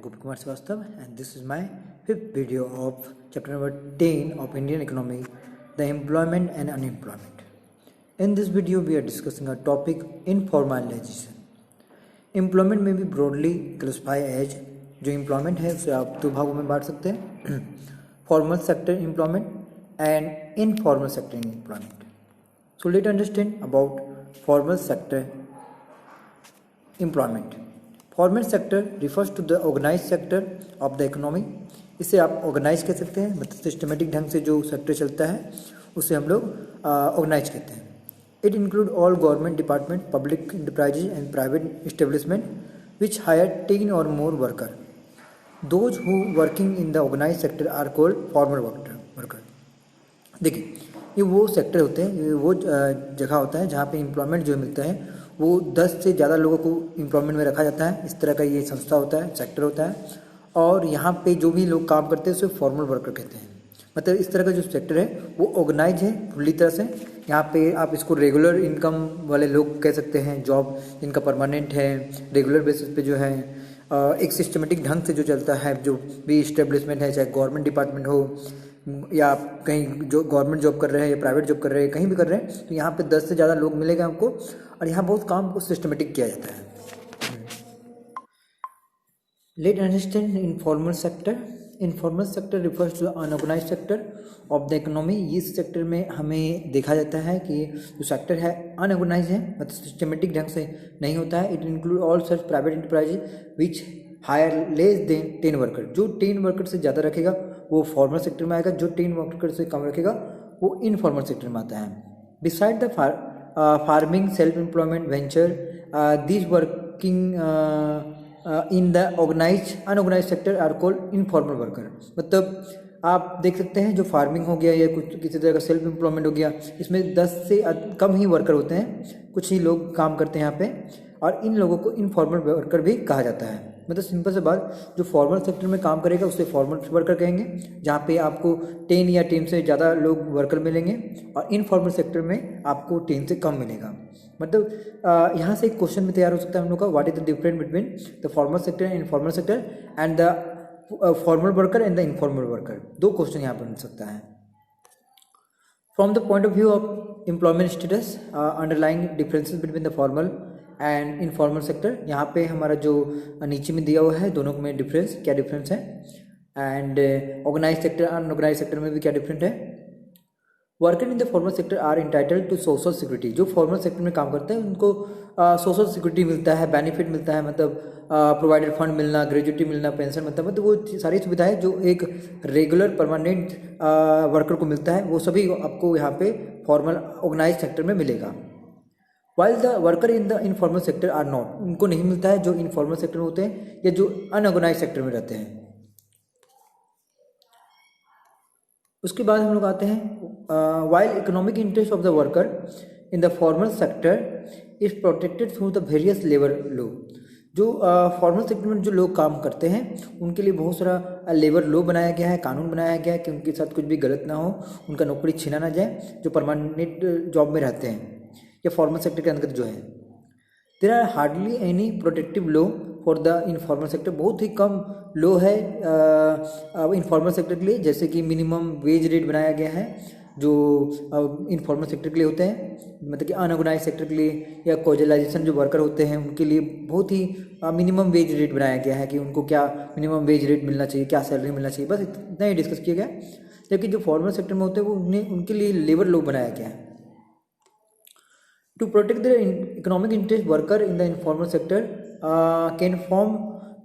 Gopi Kumar Srivastava, and this is my fifth video of chapter number 10 of Indian economy, the employment and unemployment. In this video, we are discussing a topic informalization. Employment may be broadly classified as, जो employment है उसे आप दो भागों में बांट सकते हैं, formal sector employment and informal sector employment. So let's understand about formal sector employment. Formal sector refers to the organise sector of the economy. इसे आप ऑर्गेनाइज कह सकते हैं, मतलब सिस्टमेटिक ढंग से जो सेक्टर चलता है उसे हम लोग ऑर्गेनाइज कहते हैं. It include all government department, public enterprises and private establishment which hire 10 और more worker. Those who working in the organise sector are called formal worker. देखिए, ये वो सेक्टर होते हैं, ये वो जगह होता है जहाँ पे एम्प्लॉयमेंट जो मिलता है वो 10 से ज़्यादा लोगों को एम्प्लॉयमेंट में रखा जाता है. इस तरह का ये संस्था होता है, सेक्टर होता है. और यहाँ पे जो भी लोग काम करते हैं उसे फॉर्मल वर्कर कहते हैं. मतलब इस तरह का जो सेक्टर है वो ऑर्गेनाइज है पूरी तरह से. यहाँ पे आप इसको रेगुलर इनकम वाले लोग कह सकते हैं, जॉब जिनका परमानेंट है, रेगुलर बेसिस पे जो है एक सिस्टमेटिक ढंग से जो चलता है, जो भी इस्टेब्लिशमेंट है, चाहे गवर्नमेंट डिपार्टमेंट हो या आप कहीं जो गवर्नमेंट जॉब कर रहे हैं या प्राइवेट जॉब कर रहे हैं, कहीं भी कर रहे हैं, तो यहाँ पे 10 से ज़्यादा लोग मिलेगा आपको. और यहाँ बहुत काम को सिस्टमेटिक किया जाता है. Let understand informal sector. Informal sector refers to unorganise sector of the economy. इस सेक्टर में हमें देखा जाता है कि जो सेक्टर है अनऑर्गेनाइज है, मतलब सिस्टमेटिक ढंग से नहीं होता है. It include all such private enterprises which hire less than 10 worker. जो 10 वर्कर से ज़्यादा रखेगा वो फॉर्मल सेक्टर में आएगा, जो 10 वर्कर से कम रखेगा वो इनफॉर्मल सेक्टर में आता है. Beside the farming, self employment, venture, these working in the organise unorganise sector are called informal worker. मतलब आप देख सकते हैं जो फार्मिंग हो गया या कुछ किसी तरह का सेल्फ एम्प्लॉयमेंट हो गया, इसमें 10 से कम ही वर्कर होते हैं, कुछ ही लोग काम करते हैं यहाँ पे, और इन लोगों को इनफॉर्मल वर्कर भी कहा जाता है. मतलब सिंपल सी बात, जो फॉर्मल सेक्टर में काम करेगा उसे फॉर्मल वर्कर कहेंगे, जहाँ पे आपको 10 या 10 से ज़्यादा लोग वर्कर मिलेंगे, और इनफॉर्मल सेक्टर में आपको 10 से कम मिलेगा. मतलब यहाँ से एक क्वेश्चन भी तैयार हो सकता है हम लोग का, what is the difference between the formal sector and informal sector and the formal worker and the informal worker. दो क्वेश्चन यहाँ पर मिल सकता है. From the point of view of employment status, underlying differences between the formal and informal sector. यहाँ पे हमारा जो नीचे में दिया हुआ है, दोनों में डिफरेंस, क्या डिफरेंस है, and organise sector unorganise sector में भी क्या डिफरेंट है. Worker in the formal sector are entitled to social security. जो फॉर्मल सेक्टर में काम करते हैं उनको सोशल सिक्योरिटी मिलता है, बेनिफिट मिलता है, मतलब प्रोवाइडेड फंड मिलना, ग्रेजुटी मिलना, पेंशन, मतलब वो सारी सुविधाएं जो एक रेगुलर परमानेंट वर्कर को मिलता है वो सभी आपको यहाँ पे फॉर्मल ऑर्गेनाइज सेक्टर में मिलेगा. While the worker in the informal sector are not. उनको नहीं मिलता है जो इनफॉर्मल सेक्टर में होते हैं या जो अनऑर्गेनाइज सेक्टर में रहते हैं. उसके बाद हम लोग आते हैं, while economic interest of the worker in the formal sector is protected through the various labour law. जो फॉर्मल सेक्टर में जो लोग काम करते हैं उनके लिए बहुत सारा लेबर लॉ बनाया गया है, कानून बनाया गया है कि उनके साथ कुछ भी गलत ना हो, उनका नौकरी छीना ना जाए, जो परमानेंट जॉब में रहते हैं या फॉर्मल सेक्टर के अंतर्गत जो है. There are hardly any protective law for the informal sector. बहुत ही कम लॉ है इनफॉर्मल सेक्टर के लिए, जैसे कि मिनिमम वेज रेट बनाया गया है जो इनफॉर्मल सेक्टर के लिए होते हैं, मतलब कि अनऑर्गेनाइज सेक्टर के लिए या कॉजलाइजेशन जो वर्कर होते हैं उनके लिए बहुत ही मिनिमम वेज रेट बनाया गया है कि उनको क्या मिनिमम वेज रेट मिलना चाहिए, क्या सैलरी मिलना चाहिए, बस इतना ही डिस्कस किया गया. जबकि जो फॉर्मल सेक्टर में होते हैं वो उनके लिए लेबर लॉ बनाया गया है. To protect the economic interest, worker in the informal sector can form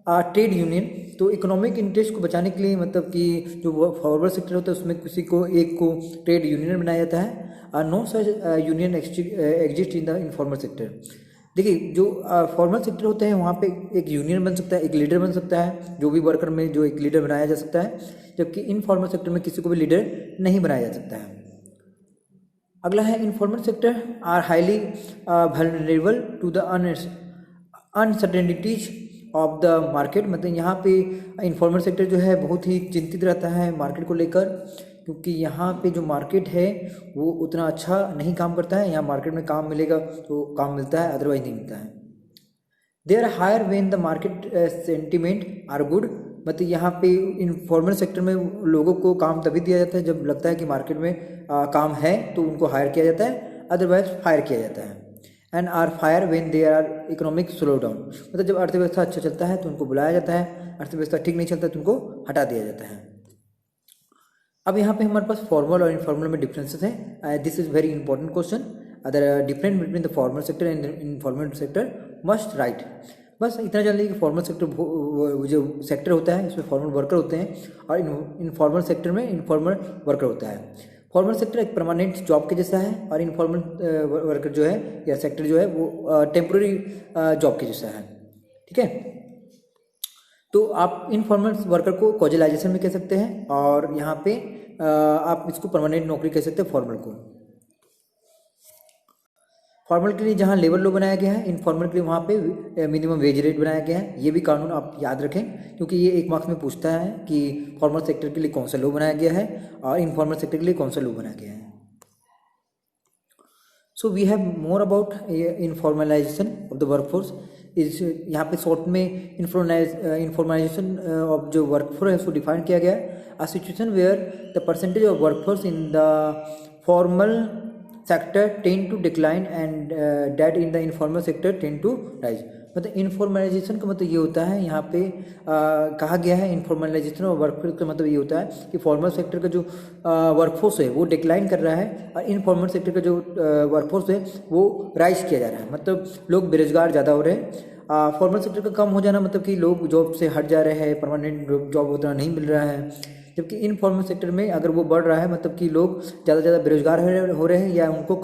a trade union. तो इकोनॉमिक इंटरेस्ट को बचाने के लिए, मतलब कि जो फॉर्मल सेक्टर होता है उसमें किसी को एक को ट्रेड यूनियन बनाया जाता है. No such union exist in the informal sector. देखिए, जो फॉर्मल सेक्टर होते हैं वहाँ पे एक यूनियन बन सकता है, एक लीडर बन सकता है, जो भी वर्कर में जो एक लीडर बनाया जा सकता है, जबकि इनफॉर्मल सेक्टर में किसी को भी लीडर नहीं बनाया जा सकता है. अगला है, informal sector are highly vulnerable to the uncertainties of the market. मतलब यहाँ पे इनफॉर्मल सेक्टर जो है बहुत ही चिंतित रहता है मार्केट को लेकर, क्योंकि यहाँ पे जो मार्केट है वो उतना अच्छा नहीं काम करता है. यहाँ मार्केट में काम मिलेगा तो काम मिलता है, अदरवाइज नहीं मिलता है. They are hire when the market sentiment are good. मतलब यहाँ पे इनफॉर्मल सेक्टर में लोगों को काम तभी दिया जाता है जब लगता है कि मार्केट में काम है तो उनको हायर किया जाता है, अदरवाइज फायर किया जाता है। And are fire when they are economic slow down, मतलब जब अर्थव्यवस्था अच्छा चलता है तो उनको बुलाया जाता है, अर्थव्यवस्था ठीक नहीं चलता तो उनको हटा दिया जाता है। अब यहाँ पे हमारे पास फॉर्मल और इनफॉर्मल में डिफरेंसेस है। This is very important question. The difference between the formal sector and informal sector must write. बस इतना जान लीजिए कि फॉर्मल सेक्टर जो सेक्टर होता है इसमें फॉर्मल वर्कर होते हैं और इनफॉर्मल सेक्टर में इनफॉर्मल वर्कर होता है। फॉर्मल सेक्टर एक परमानेंट जॉब के जैसा है और इनफॉर्मल वर्कर जो है या सेक्टर जो है वो टेम्प्रोरी जॉब के जैसा है। ठीक है, तो आप इनफॉर्मल वर्कर को कॉजलाइजेशन में कह सकते हैं और यहाँ पे आप इसको परमानेंट नौकरी कह सकते हैं फॉर्मल को। फॉर्मल के लिए जहाँ लेबर लॉ बनाया गया है, इनफॉर्मल के लिए वहाँ पे मिनिमम वेज रेट बनाया गया है। ये भी कानून आप याद रखें क्योंकि ये 1 मार्क्स में पूछता है कि फॉर्मल सेक्टर के लिए कौन सा लॉ बनाया गया है और इनफॉर्मल सेक्टर के लिए कौन सा लॉ बनाया गया है। So we have more about informalisation of the workforce. इस यहाँ पे शॉर्ट में इनफॉर्मलाइजेशन ऑफ जो वर्कफोर्स है उसको डिफाइन किया गया है। A situation where the percentage of workforce in the formal sector tend to decline and that in the informal sector tend to rise. मतलब इनफॉर्मलाइजेशन का मतलब ये होता है, यहाँ पे कहा गया है इनफॉर्मलाइजेशन और वर्कफोर्स का मतलब ये होता है कि फॉर्मल सेक्टर का जो वर्कफोर्स है वो डिक्लाइन कर रहा है और इनफॉर्मल सेक्टर का जो वर्कफोर्स है वो राइज किया जा रहा है। मतलब लोग बेरोजगार ज़्यादा हो रहे हैं। फॉर्मल सेक्टर का कम हो जाना मतलब कि लोग जॉब से हट जा रहे हैं, परमानेंट जॉब उतना नहीं मिल रहा है। जबकि इनफॉर्मल सेक्टर में अगर वो बढ़ रहा है मतलब कि लोग ज़्यादा बेरोजगार हो रहे हैं या उनको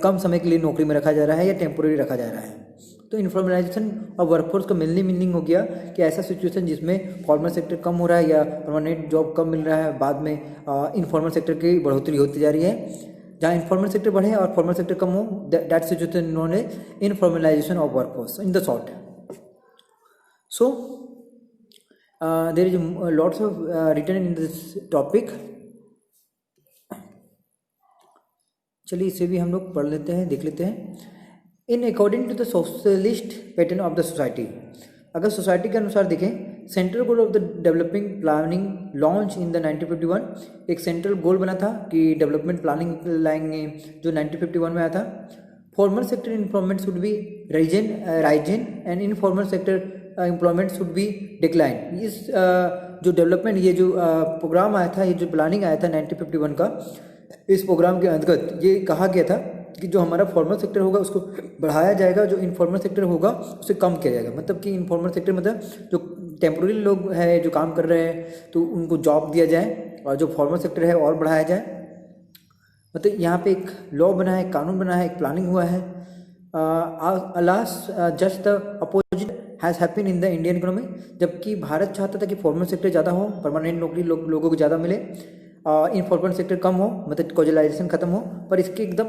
कम समय के लिए नौकरी में रखा जा रहा है या टेम्पोररी रखा जा रहा है। तो इनफॉर्मलाइजेशन और वर्कफोर्स का मेनली मीनिंग हो गया कि ऐसा सिचुएशन जिसमें फॉर्मल सेक्टर कम हो रहा है या परमानेंट जॉब कम मिल रहा है, बाद में इनफॉर्मल सेक्टर की बढ़ोतरी होती जा रही है। जहाँ इनफॉर्मल सेक्टर बढ़े और फॉर्मल सेक्टर कम हो, that situation known as informalisation of workforce in the short. So there is lots of written in this topic. चलिए इसे भी हम लोग पढ़ लेते हैं, देख लेते हैं। In according to the socialist pattern of the society, अगर सोसाइटी के अनुसार देखें, central goal of the developing planning launch in the 1951, एक सेंट्रल गोल बना था कि डेवलपमेंट प्लानिंग लाएंगे जो 1951 में आया था। Formal sector employment should be Ryzen and informal sector employment should be decline. इस जो डेवलपमेंट ये जो प्रोग्राम आया था, ये जो प्लानिंग आया था 1951 का, इस प्रोग्राम के अंतर्गत ये कहा गया था कि जो हमारा फॉर्मल सेक्टर होगा उसको बढ़ाया जाएगा, जो इनफॉर्मल सेक्टर होगा उसे कम किया जाएगा। मतलब कि इनफॉर्मल सेक्टर मतलब जो टेम्पोररी लोग हैं जो काम कर रहे हैं तो उनको जॉब दिया जाए और जो फॉर्मल सेक्टर है और बढ़ाया जाए। मतलब यहाँ पे एक लॉ बना है, एक कानून बना है, एक प्लानिंग हुआ है। Alas just the opposite has happen in the Indian economy, जबकि भारत चाहता था कि फॉर्मल सेक्टर ज़्यादा हो, परमानेंट नौकरी लोगों को ज़्यादा मिले, इनफॉर्मल सेक्टर कम हो, मतलब कॉजलाइजेशन खत्म हो, पर इसके एकदम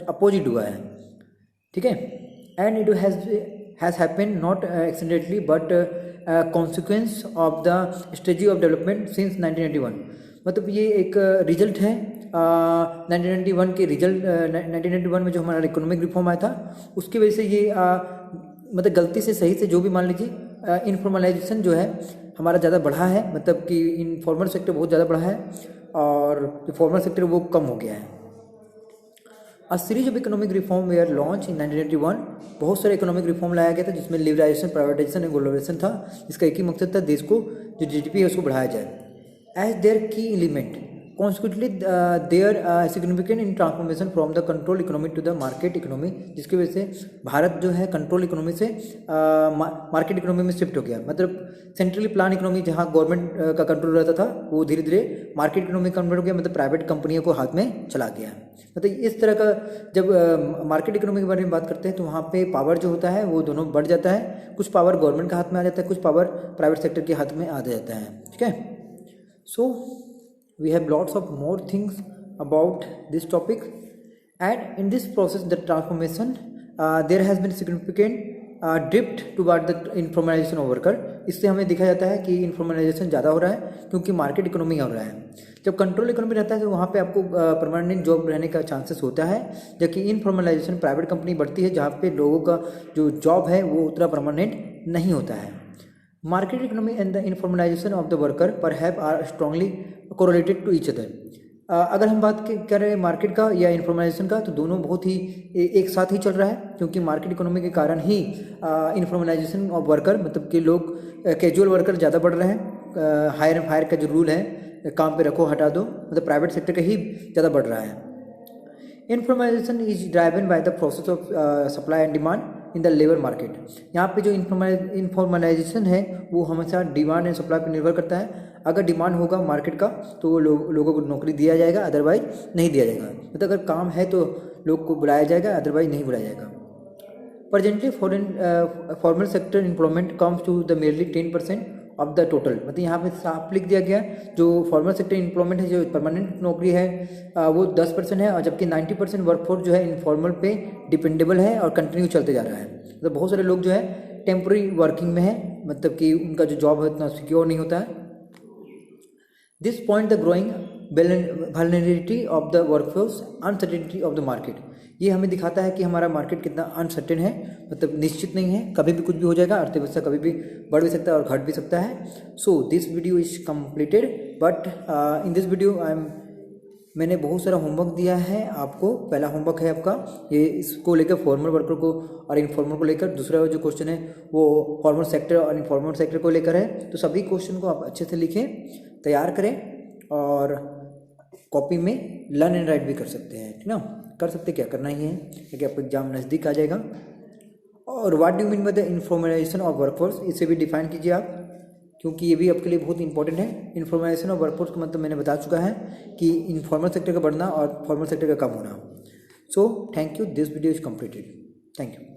अपोजिट हुआ है। ठीक है, and it has happen not accidentally but consequence of the strategy of development since 1991। मतलब ये एक रिजल्ट है 1991 के रिजल्ट 1991 में जो हमारा इकोनॉमिक रिफॉर्म आया था उसकी वजह से ये मतलब गलती से सही से जो भी मान लीजिए इनफॉर्मलाइजेशन जो है हमारा ज़्यादा बढ़ा है, मतलब कि इनफॉर्मल सेक्टर बहुत ज़्यादा बढ़ा है और जो फॉर्मल सेक्टर वो कम हो गया है। A series of economic reform were launch in 1981, बहुत सारे इकोनॉमिक रिफॉर्म लाया गया था जिसमें लिबरलाइजेशन, प्राइवेटाइजेशन एंड ग्लोबलाइजेशन था, जिसका एक ही मकसद था देश को जो जीडीपी है उसको बढ़ाया जाए। As their key element consequently there significant in transformation from the control economy to the market economy, जिसकी वजह से भारत जो है कंट्रोल इकोनॉमी से मार्केट इकोनॉमी में शिफ्ट हो गया। मतलब सेंट्रली प्लान इकोनॉमी जहाँ गवर्नमेंट का कंट्रोल रहता था वो धीरे धीरे मार्केट इकोनॉमी कन्वर्ट हो गया, मतलब प्राइवेट कंपनियों को हाथ में चला गया। मतलब इस तरह का जब मार्केट इकोनॉमी के बारे में बात करते हैं तो वहाँ पे पावर जो होता है वो दोनों बढ़ जाता है, कुछ पावर गवर्नमेंट के हाथ में आ जाता है, कुछ पावर प्राइवेट सेक्टर के हाथ में आ जाता है। ठीक है, सो we have lots of more things about this topic, and in this process the transformation there has been significant drift toward the informalisation of worker. इससे हमें देखा जाता है कि इनफॉर्मलाइजेशन ज़्यादा हो रहा है क्योंकि मार्केट इकोनॉमी हो रहा है। जब कंट्रोल इकोनॉमी रहता है तो वहाँ पे आपको परमानेंट जॉब रहने का चांसेस होता है, जबकि इनफॉर्मलाइजेशन प्राइवेट कंपनी बढ़ती है जहाँ पे लोगों का जो जॉब है वो उतना परमानेंट नहीं होता है। Market economy and the informalisation of the worker perhaps are strongly correlated to each other. अगर हम बात करें मार्केट का या इन्फॉर्मलाइजेशन का, तो दोनों बहुत ही एक साथ ही चल रहा है, क्योंकि मार्केट इकोनॉमी के कारण ही इन्फॉर्मलाइजेशन ऑफ वर्कर, मतलब कि लोग कैजुअल वर्कर ज़्यादा बढ़ रहे हैं। हायर का जो रूल है, काम पे रखो हटा दो, मतलब प्राइवेट सेक्टर का ही ज़्यादा बढ़ रहा है। Informalisation is driven by the process of supply and demand in the labour market. यहाँ पे जो इन्फॉर्मलाइजेशन है वो हमेशा डिमांड एंड सप्लाई पर निर्भर करता है। अगर डिमांड होगा मार्केट का तो लोगों को नौकरी दिया जाएगा, अदरवाइज नहीं दिया जाएगा। मतलब अगर काम है तो लोग को बुलाया जाएगा, अदरवाइज नहीं बुलाया जाएगा। Presently, formal sector employment comes to the merely 10% of the total. मतलब यहाँ पे साफ लिख दिया गया जो फॉर्मल सेक्टर एम्प्लॉयमेंट है, जो परमानेंट नौकरी है वो 10% है, और जबकि 90% वर्कफोर्स जो है इनफॉर्मल पे डिपेंडेबल है और कंटिन्यू चलते जा रहा है। मतलब बहुत सारे लोग जो है टेम्प्रेरी वर्किंग में है, मतलब कि उनका जो जॉब है उतना सिक्योर नहीं होता है। This point the growing vulnerability of the workforce, uncertainty of the market. ये हमें दिखाता है कि हमारा मार्केट कितना अनसर्टेन है, मतलब निश्चित नहीं है, कभी भी कुछ भी हो जाएगा। अर्थव्यवस्था कभी भी बढ़ भी सकता है और घट भी सकता है। So this video is completed, but in this video मैंने बहुत सारा होमवर्क दिया है आपको। पहला होमवर्क है आपका ये, इसको लेकर फॉर्मल वर्कर को और इनफॉर्मल को लेकर। दूसरा जो क्वेश्चन है वो फॉर्मल सेक्टर और इनफॉर्मल सेक्टर को लेकर है। तो सभी क्वेश्चन को आप अच्छे से लिखें, तैयार करें, और कॉपी में लर्न एंड राइट भी कर सकते हैं, ठीक ना। कर सकते, क्या करना ही है क्योंकि आपका एग्जाम नज़दीक आ जाएगा। और what do mean by the informalisation of workforce, इसे भी डिफाइन कीजिए आप, क्योंकि ये भी आपके लिए बहुत इंपॉर्टेंट है। इन्फॉर्मलाइजेशन ऑफ वर्कफोर्स का मतलब मैंने बता चुका है कि इनफॉर्मल सेक्टर का बढ़ना और फॉर्मल सेक्टर का कम होना। So thank you, this video is completed. Thank you.